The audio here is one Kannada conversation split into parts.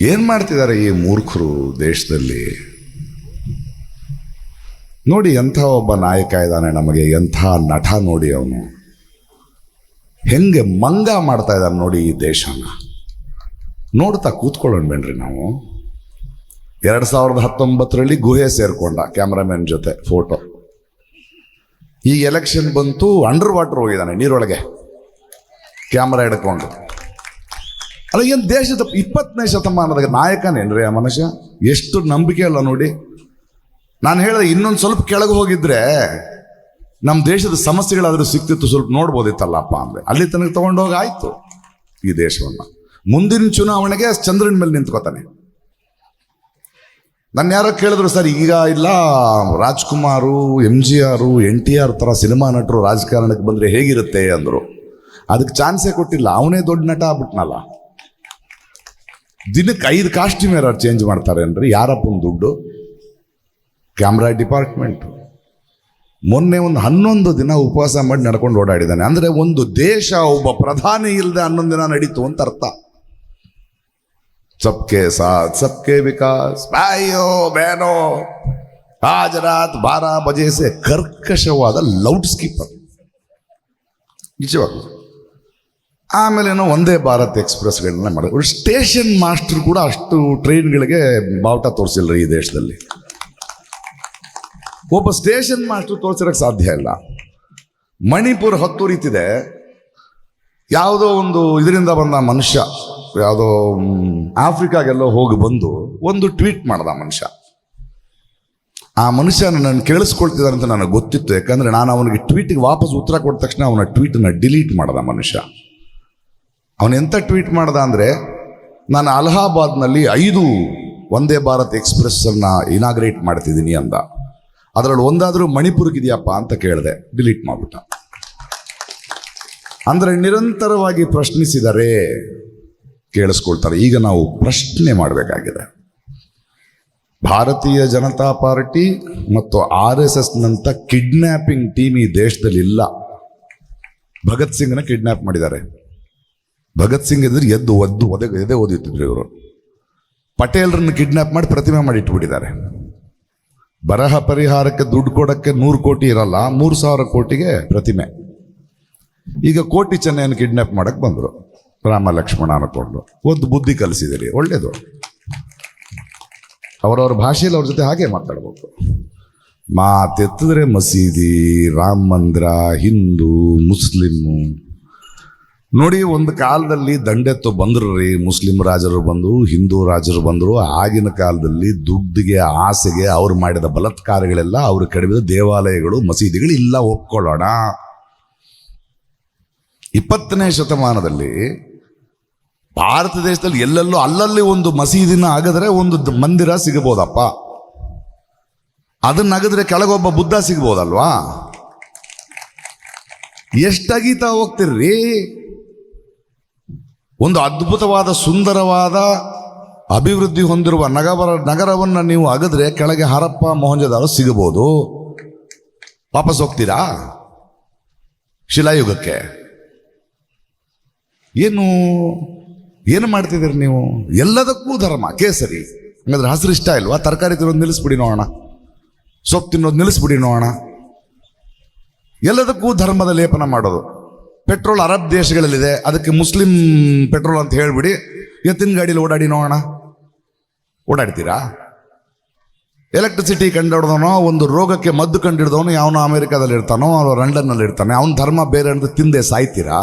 ಏನು ಮಾಡ್ತಿದ್ದಾರೆ ಈ ಮೂರ್ಖರು ದೇಶದಲ್ಲಿ? ನೋಡಿ, ಎಂಥ ಒಬ್ಬ ನಾಯಕ ಇದ್ದಾನೆ ನಮಗೆ, ಎಂಥ ನಟ ನೋಡಿ, ಅವನು ಹೆಂಗೆ ಮಂಗ ಮಾಡ್ತಾ ಇದ್ದಾನೆ ನೋಡಿ ಈ ದೇಶನ. ನೋಡ್ತಾ ಕೂತ್ಕೊಳ್ಳೋಣ ಬೇಡ್ರಿ ನಾವು. 2019ರಲ್ಲಿ ಗುಹೆ ಸೇರ್ಕೊಂಡ ಕ್ಯಾಮ್ರಾಮನ್ ಜೊತೆ ಫೋಟೋ. ಈಗ ಎಲೆಕ್ಷನ್ ಬಂತು, ಅಂಡರ್ ವಾಟರ್ ಹೋಗಿದ್ದಾನೆ, ನೀರೊಳಗೆ ಕ್ಯಾಮ್ರಾ ಹಿಡ್ಕೊಂಡು. ಅಲ್ಲ, ಏನು ದೇಶದ 20ನೇ ಶತಮಾನದ ನಾಯಕನೇನ್ರಿ ಆ ಮನುಷ್ಯ? ಎಷ್ಟು ನಂಬಿಕೆ ಅಲ್ಲ ನೋಡಿ. ನಾನು ಹೇಳಿದೆ, ಇನ್ನೊಂದು ಸ್ವಲ್ಪ ಕೆಳಗೆ ಹೋಗಿದ್ರೆ ನಮ್ಮ ದೇಶದ ಸಮಸ್ಯೆಗಳಾದರೂ ಸಿಕ್ತಿತ್ತು, ಸ್ವಲ್ಪ ನೋಡ್ಬೋದಿತ್ತಲ್ಲಪ್ಪ ಅಂದರೆ. ಅಲ್ಲಿ ತನಕ ತಗೊಂಡೋಗಿ ಆಯ್ತು ಈ ದೇಶವನ್ನು. ಮುಂದಿನ ಚುನಾವಣೆಗೆ ಚಂದ್ರನ ಮೇಲೆ ನಿಂತ್ಕೋತಾನೆ. ನನ್ನ ಯಾರೋ ಕೇಳಿದ್ರು, ಸರ್ ಈಗ ಇಲ್ಲ ರಾಜ್ಕುಮಾರು, MGR, NTR ಥರ ಸಿನಿಮಾ ನಟರು ರಾಜಕಾರಣಕ್ಕೆ ಬಂದರೆ ಹೇಗಿರುತ್ತೆ ಅಂದರು. ಅದಕ್ಕೆ ಚಾನ್ಸೇ ಕೊಟ್ಟಿಲ್ಲ, ಅವನೇ ದೊಡ್ಡ ನಟ ಆಗ್ಬಿಟ್ನಲ್ಲ. ದಿನಕ್ಕೆ 5 ಕಾಸ್ಟ್ಯೂಮ್ ಯಾರು ಚೇಂಜ್ ಮಾಡ್ತಾರೆ ಅಂದ್ರೆ ಯಾರಪ್ಪನ ದುಡ್ಡು? Camera department. ಮೊನ್ನೆ ಒಂದು 11 ದಿನ ಉಪವಾಸ ಮಾಡಿ ನಡ್ಕೊಂಡು ಓಡಾಡಿದ್ದಾನೆ. ಅಂದರೆ ಒಂದು ದೇಶ ಒಬ್ಬ ಪ್ರಧಾನಿ ಇಲ್ಲದೆ 11 ದಿನ ನಡೀತು ಅಂತ ಅರ್ಥ. ಸಬ್ಕೆ ಸಾಥ್ ಸಬ್ಕೆ ವಿಕಾಸ್, ಬಾಯೋ ಬೇನೋ, ಆಜ್ ರಾತ್ 12 ಬಜೆ ಸೆ ಕರ್ಕಶವಾದ ಲೌಡ್ ಸ್ಪೀಕರ್ ನಿಜವಾಗ್ಲು. ಆಮೇಲೆ ಏನೋ ಒಂದೇ ಭಾರತ್ ಎಕ್ಸ್ಪ್ರೆಸ್ಗಳನ್ನ ಮಾಡಿದ್ರು. ಸ್ಟೇಷನ್ ಮಾಸ್ಟರ್ ಕೂಡ ಅಷ್ಟು ಟ್ರೈನ್ಗಳಿಗೆ ಬಾವುಟ ತೋರಿಸಿಲ್ಲ ಈ ದೇಶದಲ್ಲಿ. ಒಬ್ಬ ಸ್ಟೇಷನ್ ಮಾಸ್ಟರ್ ತೋರಿಸಿರಕ್ಕೆ ಸಾಧ್ಯ ಇಲ್ಲ. ಮಣಿಪುರ ಹೊತ್ತುರಿತಿದೆ. ಯಾವುದೋ ಒಂದು ಇದರಿಂದ ಬಂದ ಮನುಷ್ಯ, ಯಾವುದೋ ಆಫ್ರಿಕಾಗೆಲ್ಲೋ ಹೋಗಿ ಬಂದು ಒಂದು ಟ್ವೀಟ್ ಮಾಡ್ದ ಮನುಷ್ಯ. ಆ ಮನುಷ್ಯ ನನ್ನನ್ನು ಕೇಳಿಸ್ಕೊಳ್ತಿದ್ದಾರೆ ಅಂತ ನನಗೆ ಗೊತ್ತಿತ್ತು. ಯಾಕಂದರೆ ನಾನು ಅವನಿಗೆ ಟ್ವೀಟಿಗೆ ವಾಪಸ್ ಉತ್ತರ ಕೊಟ್ಟ ತಕ್ಷಣ ಅವನ ಟ್ವೀಟನ್ನು ಡಿಲೀಟ್ ಮಾಡ್ದ ಮನುಷ್ಯ. ಅವನೆಂಥ ಟ್ವೀಟ್ ಮಾಡ್ದ ಅಂದರೆ, ನಾನು ಅಲಹಾಬಾದ್ನಲ್ಲಿ 5 ವಂದೇ ಭಾರತ್ ಎಕ್ಸ್ಪ್ರೆಸ್ಸನ್ನು ಇನಾಗ್ರೇಟ್ ಮಾಡ್ತಿದ್ದೀನಿ ಅಂದ. ಅದರಲ್ಲಿ ಒಂದಾದರೂ ಮಣಿಪುರಕ್ಕಿದೆಯಪ್ಪ ಅಂತ ಕೇಳಿದೆ, ಡಿಲೀಟ್ ಮಾಡಿಬಿಟ್ಟ. ಅಂದರೆ ನಿರಂತರವಾಗಿ ಪ್ರಶ್ನಿಸಿದರೆ ಕೇಳಿಸ್ಕೊಳ್ತಾರೆ. ಈಗ ನಾವು ಪ್ರಶ್ನೆ ಮಾಡಬೇಕಾಗಿದೆ. ಭಾರತೀಯ ಜನತಾ ಪಾರ್ಟಿ ಮತ್ತು RSSನಂಥ ಕಿಡ್ನ್ಯಾಪಿಂಗ್ ಟೀಮ್ ಈ ದೇಶದಲ್ಲಿ ಇಲ್ಲ. ಭಗತ್ ಸಿಂಗ್ನ ಕಿಡ್ನ್ಯಾಪ್ ಮಾಡಿದ್ದಾರೆ. ಭಗತ್ ಸಿಂಗ್ ಇದ್ರೆ ಎದೆ ಓದಿತ್ತಿದ್ರು ಇವರು. ಪಟೇಲ್ರನ್ನು ಕಿಡ್ನ್ಯಾಪ್ ಮಾಡಿ ಪ್ರತಿಮೆ ಮಾಡಿ ಇಟ್ಬಿಟ್ಟಿದ್ದಾರೆ. ಬರಹ ಪರಿಹಾರಕ್ಕೆ ದುಡ್ಡು ಕೊಡೋಕ್ಕೆ 100 ಕೋಟಿ ಇರಲ್ಲ, 3,000 ಕೋಟಿಗೆ ಪ್ರತಿಮೆ. ಈಗ ಕೋಟಿ ಚೆನ್ನೈಯನ್ನು ಕಿಡ್ನ್ಯಾಪ್ ಮಾಡಕ್ಕೆ ಬಂದರು, ರಾಮ ಲಕ್ಷ್ಮಣ ಅನ್ಕೊಂಡು. ಒಂದು ಬುದ್ಧಿ ಕಲಿಸಿದಿರಿ, ಒಳ್ಳೇದು. ಅವರವ್ರ ಭಾಷೆಯಲ್ಲಿ ಅವ್ರ ಜೊತೆ ಹಾಗೆ ಮಾತಾಡ್ಬೇಕು. ಮಾತೆತ್ತಿದ್ರೆ ಮಸೀದಿ, ರಾಮ ಮಂದಿರ, ಹಿಂದೂ, ಮುಸ್ಲಿಮು. ನೋಡಿ, ಒಂದು ಕಾಲದಲ್ಲಿ ದಂಡೆತ್ತು ಬಂದರು ರೀ, ಮುಸ್ಲಿಂ ರಾಜರು ಬಂದರು, ಹಿಂದೂ ರಾಜರು ಬಂದರು. ಆಗಿನ ಕಾಲದಲ್ಲಿ ದುಡ್ಡಿಗೆ, ಆಸೆಗೆ ಅವ್ರು ಮಾಡಿದ ಬಲಾತ್ಕಾರಗಳೆಲ್ಲ, ಅವರು ಕಡಿಮೆ ದೇವಾಲಯಗಳು, ಮಸೀದಿಗಳು ಇಲ್ಲ, ಒಪ್ಕೊಳ್ಳೋಣ. 20ನೇ ಶತಮಾನದಲ್ಲಿ ಭಾರತ ದೇಶದಲ್ಲಿ ಎಲ್ಲೆಲ್ಲೋ ಅಲ್ಲಲ್ಲಿ ಒಂದು ಮಸೀದಿನ ಅಗದ್ರೆ ಒಂದು ಮಂದಿರ ಸಿಗಬಹುದಪ್ಪ. ಅದನ್ನ ಅಗದ್ರೆ ಕೆಳಗೊಬ್ಬ ಬುದ್ಧ ಸಿಗ್ಬೋದಲ್ವಾ? ಎಷ್ಟಾಗೀತಾ ಹೋಗ್ತಿರ್ರಿ. ಒಂದು ಅದ್ಭುತವಾದ, ಸುಂದರವಾದ, ಅಭಿವೃದ್ಧಿ ಹೊಂದಿರುವ ನಗರವನ್ನು ನೀವು ಅಗದ್ರೆ ಕೆಳಗೆ ಹರಪ್ಪ, ಮೊಹಂಜದಾರೋ ಸಿಗಬಹುದು. ವಾಪಸ್ ಹೋಗ್ತೀರಾ ಶಿಲಾಯುಗಕ್ಕೆ? ಏನು ಮಾಡ್ತಿದ್ದೀರಿ ನೀವು? ಎಲ್ಲದಕ್ಕೂ ಧರ್ಮ ಕೇಸರಿ. ಹಂಗಾದ್ರೆ ಹಸಿರು ಇಷ್ಟ ಇಲ್ವಾ? ತರಕಾರಿ ತಿನ್ನೋದು ನಿಲ್ಲಿಸ್ಬಿಡಿ ನೋಡೋಣ, ಸೊಪ್ಪು ತಿನ್ನೋದು ನಿಲ್ಲಿಸ್ಬಿಡಿ ನೋಡೋಣ. ಎಲ್ಲದಕ್ಕೂ ಧರ್ಮದ ಲೇಪನ ಮಾಡೋದು. ಪೆಟ್ರೋಲ್ ಅರಬ್ ದೇಶಗಳಲ್ಲಿದೆ, ಅದಕ್ಕೆ ಮುಸ್ಲಿಂ ಪೆಟ್ರೋಲ್ ಅಂತ ಹೇಳ್ಬಿಡಿ, ಎತ್ತಿನ ಗಾಡೀಲಿ ಓಡಾಡಿ ನೋಡೋಣ. ಓಡಾಡ್ತೀರಾ? ಎಲೆಕ್ಟ್ರಿಸಿಟಿ ಕಂಡುಹಿಡ್ದವನೋ, ಒಂದು ರೋಗಕ್ಕೆ ಮದ್ದು ಕಂಡುಹಿಡ್ದವನು ಯಾವನೋ ಅಮೆರಿಕಾದಲ್ಲಿ ಇರ್ತಾನೋ, ಅವನು ಲಂಡನ್ನಲ್ಲಿ ಇರ್ತಾನೆ, ಅವನ ಧರ್ಮ ಬೇರೆ ಅಂತ ತಿಂದೆ ಸಾಯ್ತೀರಾ?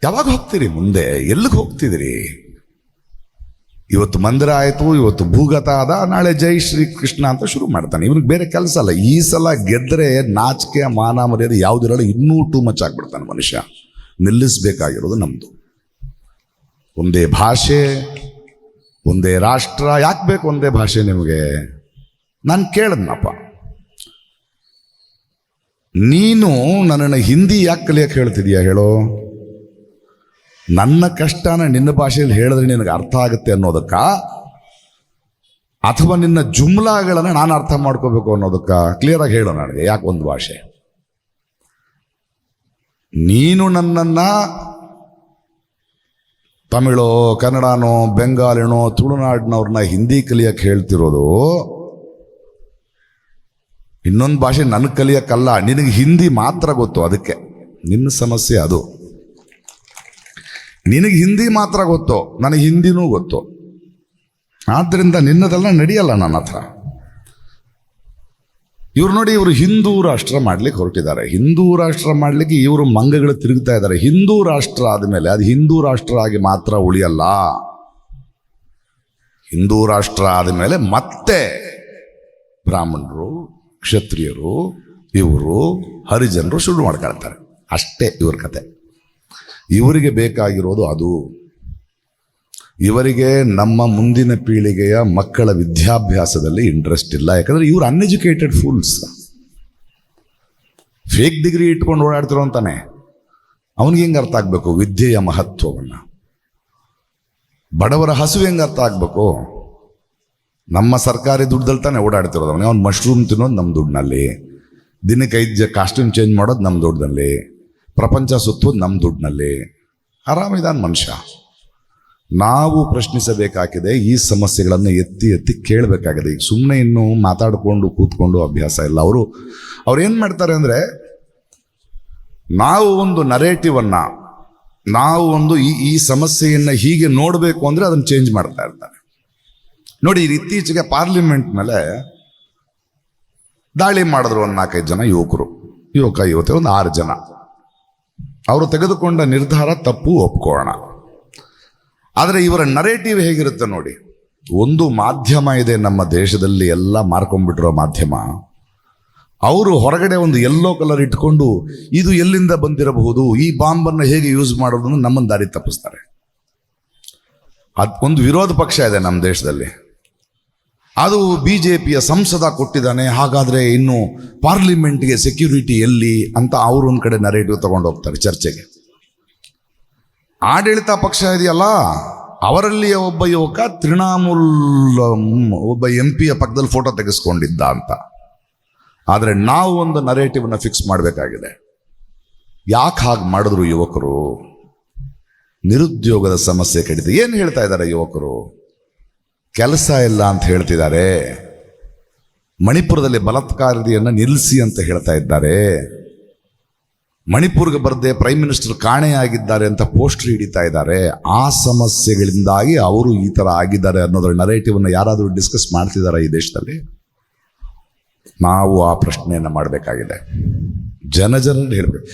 ಯಾವಾಗ ಹೋಗ್ತೀರಿ ಮುಂದೆ? ಎಲ್ಲಿಗೆ ಹೋಗ್ತಿದ್ದೀರಿ? ಇವತ್ತು ಮಂದಿರ ಆಯಿತು, ಇವತ್ತು ಭೂಗತ ಆದ, ನಾಳೆ ಜೈ ಶ್ರೀ ಕೃಷ್ಣ ಅಂತ ಶುರು ಮಾಡ್ತಾನೆ. ಇವನಿಗೆ ಬೇರೆ ಕೆಲಸ ಅಲ್ಲ. ಈ ಸಲ ಗೆದ್ದರೆ ನಾಚಿಕೆ, ಮಾನ ಮರ್ಯಾದೆ ಯಾವುದಿರಲ್ಲ, ಇನ್ನೂ ಟೂ ಮಚ್ ಆಗ್ಬಿಡ್ತಾನೆ ಮನುಷ್ಯ. ನಿಲ್ಲಿಸಬೇಕಾಗಿರೋದು ನಮ್ಮದು ಒಂದೇ ಭಾಷೆ, ಒಂದೇ ರಾಷ್ಟ್ರ. ಯಾಕೆ ಬೇಕು ಒಂದೇ ಭಾಷೆ ನಿಮಗೆ? ನಾನು ಕೇಳಿದ್ನಪ್ಪ, ನೀನು ನನ್ನನ್ನು ಹಿಂದಿ ಯಾಕೆ ಕಲಿಯಕ್ಕೆ ಹೇಳ್ತಿದೀಯ ಹೇಳೋ? ನನ್ನ ಕಷ್ಟನ ನಿನ್ನ ಭಾಷೆಯಲ್ಲಿ ಹೇಳಿದ್ರೆ ನಿನಗೆ ಅರ್ಥ ಆಗುತ್ತೆ ಅನ್ನೋದಕ್ಕ, ಅಥವಾ ನಿನ್ನ ಜುಮ್ಲಾಗಳನ್ನು ನಾನು ಅರ್ಥ ಮಾಡ್ಕೋಬೇಕು ಅನ್ನೋದಕ್ಕ? ಕ್ಲಿಯರಾಗಿ ಹೇಳೋ ನನಗೆ, ಯಾಕೆ ಒಂದು ಭಾಷೆ? ನೀನು ನನ್ನನ್ನು ತಮಿಳೋ ಕನ್ನಡನೋ ಬೆಂಗಾಲಿನೋ ತುಳುನಾಡಿನವ್ರನ್ನ ಹಿಂದಿ ಕಲಿಯಕ್ಕೆ ಹೇಳ್ತಿರೋದು ಇನ್ನೊಂದು ಭಾಷೆ ನನಗೆ ಕಲಿಯಕ್ಕಲ್ಲ, ನಿನಗೆ ಹಿಂದಿ ಮಾತ್ರ ಗೊತ್ತು. ಅದಕ್ಕೆ ನಿನ್ನ ಸಮಸ್ಯೆ ಅದು. ನಿನಗೆ ಹಿಂದಿ ಮಾತ್ರ ಗೊತ್ತು, ನನಗೆ ಹಿಂದಿನೂ ಗೊತ್ತು. ಆದ್ದರಿಂದ ನಿನ್ನದೆಲ್ಲ ನಡೆಯಲ್ಲ ನನ್ನ ಹತ್ರ. ಇವ್ರು ನೋಡಿ, ಇವರು ಹಿಂದೂ ರಾಷ್ಟ್ರ ಮಾಡ್ಲಿಕ್ಕೆ ಹೊರಟಿದ್ದಾರೆ. ಹಿಂದೂ ರಾಷ್ಟ್ರ ಮಾಡಲಿಕ್ಕೆ ಇವರು ಮಂಗಗಳು ತಿರುಗ್ತಾ ಇದ್ದಾರೆ. ಹಿಂದೂ ರಾಷ್ಟ್ರ ಆದಮೇಲೆ ಅದು ಹಿಂದೂ ರಾಷ್ಟ್ರ ಆಗಿ ಮಾತ್ರ ಉಳಿಯಲ್ಲ. ಹಿಂದೂ ರಾಷ್ಟ್ರ ಆದಮೇಲೆ ಮತ್ತೆ ಬ್ರಾಹ್ಮಣರು, ಕ್ಷತ್ರಿಯರು, ಇವರು ಹರಿಜನರು ಶುರು ಮಾಡ್ಕೊಳ್ತಾರೆ. ಅಷ್ಟೇ ಇವ್ರ ಕತೆ. ಇವರಿಗೆ ಬೇಕಾಗಿರೋದು ಅದು. ಇವರಿಗೆ ನಮ್ಮ ಮುಂದಿನ ಪೀಳಿಗೆಯ ಮಕ್ಕಳ ವಿದ್ಯಾಭ್ಯಾಸದಲ್ಲಿ ಇಂಟ್ರೆಸ್ಟ್ ಇಲ್ಲ. ಯಾಕಂದ್ರೆ ಇವರು ಅನ್ಎಜುಕೇಟೆಡ್ ಫೂಲ್ಸ್. ಫೇಕ್ ಡಿಗ್ರಿ ಇಟ್ಕೊಂಡು ಓಡಾಡ್ತಿರೋ ಅಂತಾನೆ. ಅವನಿಗೆ ಹೆಂಗೆ ಅರ್ಥ ಆಗ್ಬೇಕು ವಿದ್ಯೆಯ ಮಹತ್ವವನ್ನು? ಬಡವರ ಹಸು ಹೆಂಗೆ ಅರ್ಥ ಆಗ್ಬೇಕು? ನಮ್ಮ ಸರ್ಕಾರಿ ದುಡ್ಡಲ್ಲಿ ತಾನೆ ಓಡಾಡ್ತಿರೋದು. ಅವ್ನು ಮಶ್ರೂಮ್ ತಿನ್ನೋದು ನಮ್ಮ ದುಡ್ಡಿನಲ್ಲಿ, ದಿನಕ್ಕೆ 5 ಕಾಸ್ಟ್ಯೂಮ್ ಚೇಂಜ್ ಮಾಡೋದು ನಮ್ಮ ದುಡ್ಡಿನಲ್ಲಿ, ಪ್ರಪಂಚ ಸುತ್ತೋದು ನಮ್ಮ ದುಡ್ಡಿನಲ್ಲಿ. ಆರಾಮಿದಾನ ಮನುಷ್ಯ. ನಾವು ಪ್ರಶ್ನಿಸಬೇಕಾಗಿದೆ. ಈ ಸಮಸ್ಯೆಗಳನ್ನು ಎತ್ತಿ ಎತ್ತಿ ಕೇಳಬೇಕಾಗಿದೆ. ಈಗ ಸುಮ್ಮನೆ ಇನ್ನು ಮಾತಾಡಿಕೊಂಡು ಕೂತ್ಕೊಂಡು ಅಭ್ಯಾಸ ಇಲ್ಲ. ಅವ್ರು ಏನು ಮಾಡ್ತಾರೆ ಅಂದರೆ, ನಾವು ಒಂದು ನರೇಟಿವನ್ನು, ನಾವು ಒಂದು ಈ ಸಮಸ್ಯೆಯನ್ನು ಹೀಗೆ ನೋಡಬೇಕು ಅಂದರೆ ಅದನ್ನು ಚೇಂಜ್ ಮಾಡ್ತಾ ಇರ್ತಾರೆ. ನೋಡಿ, ಇತ್ತೀಚೆಗೆ ಪಾರ್ಲಿಮೆಂಟ್ ಮೇಲೆ ದಾಳಿ ಮಾಡಿದ್ರು ಒಂದು 4-5 ಜನ ಯುವತಿ ಒಂದು 6 ಜನ. ಅವರು ತೆಗೆದುಕೊಂಡ ನಿರ್ಧಾರ ತಪ್ಪು, ಒಪ್ಕೊಳ್ಳೋಣ. ಆದರೆ ಇವರ ನರೇಟಿವ್ ಹೇಗಿರುತ್ತೆ ನೋಡಿ. ಒಂದು ಮಾಧ್ಯಮ ಇದೆ ನಮ್ಮ ದೇಶದಲ್ಲಿ, ಎಲ್ಲ ಮಾರ್ಕೊಂಡ್ಬಿಟ್ಟಿರೋ ಮಾಧ್ಯಮ. ಅವರು ಹೊರಗಡೆ ಒಂದು ಯೆಲ್ಲೋ ಕಲರ್ ಇಟ್ಕೊಂಡು ಇದು ಎಲ್ಲಿಂದ ಬಂದಿರಬಹುದು, ಈ ಬಾಂಬನ್ನು ಹೇಗೆ ಯೂಸ್ ಮಾಡೋದನ್ನು ನಮ್ಮನ್ನು ದಾರಿ ತಪ್ಪಿಸ್ತಾರೆ. ಒಂದು ವಿರೋಧ ಪಕ್ಷ ಇದೆ ನಮ್ಮ ದೇಶದಲ್ಲಿ, ಅದು BJPಯ ಸಂಸದ ಕೊಟ್ಟಿದ್ದಾನೆ, ಹಾಗಾದರೆ ಇನ್ನು ಪಾರ್ಲಿಮೆಂಟ್ಗೆ ಸೆಕ್ಯೂರಿಟಿ ಎಲ್ಲಿ ಅಂತ ಅವರು ಒಂದು ಕಡೆ ನರೇಟಿವ್ ತಗೊಂಡು ಹೋಗ್ತಾರೆ ಚರ್ಚೆಗೆ. ಆಡಳಿತ ಪಕ್ಷ ಇದೆಯಲ್ಲ, ಅವರಲ್ಲಿ ಒಬ್ಬ ಯುವಕ ತೃಣಮೂಲ್ ಒಬ್ಬ MP ಪಕ್ಕದಲ್ಲಿ ಫೋಟೋ ತೆಗೆಸ್ಕೊಂಡಿದ್ದ ಅಂತ. ಆದರೆ ನಾವು ಒಂದು ನರೇಟಿವ್ನ ಫಿಕ್ಸ್ ಮಾಡಬೇಕಾಗಿದೆ. ಯಾಕೆ ಹಾಗೆ ಮಾಡಿದ್ರು ಯುವಕರು? ನಿರುದ್ಯೋಗದ ಸಮಸ್ಯೆ ಕಡಿತ. ಏನು ಹೇಳ್ತಾ ಇದ್ದಾರೆ ಯುವಕರು? ಕೆಲಸ ಇಲ್ಲ ಅಂತ ಹೇಳ್ತಿದ್ದಾರೆ. ಮಣಿಪುರದಲ್ಲಿ ಬಲಾತ್ಕಾರದಿಯನ್ನು ನಿಲ್ಲಿಸಿ ಅಂತ ಹೇಳ್ತಾ ಇದ್ದಾರೆ. ಮಣಿಪುರ್ಗೆ ಬರದೆ ಪ್ರೈಮ್ ಮಿನಿಸ್ಟರ್ ಕಾಣೆಯಾಗಿದ್ದಾರೆ ಅಂತ ಪೋಸ್ಟರ್ ಹಿಡಿತಾ ಇದ್ದಾರೆ. ಆ ಸಮಸ್ಯೆಗಳಿಂದಾಗಿ ಅವರು ಈ ಥರ ಆಗಿದ್ದಾರೆ ಅನ್ನೋದ್ರ ನರೇಟಿವನ್ನು ಯಾರಾದರೂ ಡಿಸ್ಕಸ್ ಮಾಡ್ತಿದ್ದಾರೆ ಈ ದೇಶದಲ್ಲಿ? ನಾವು ಆ ಪ್ರಶ್ನೆಯನ್ನು ಮಾಡಬೇಕಾಗಿದೆ. ಜನರಲ್ಲಿ ಹೇಳಬೇಕು.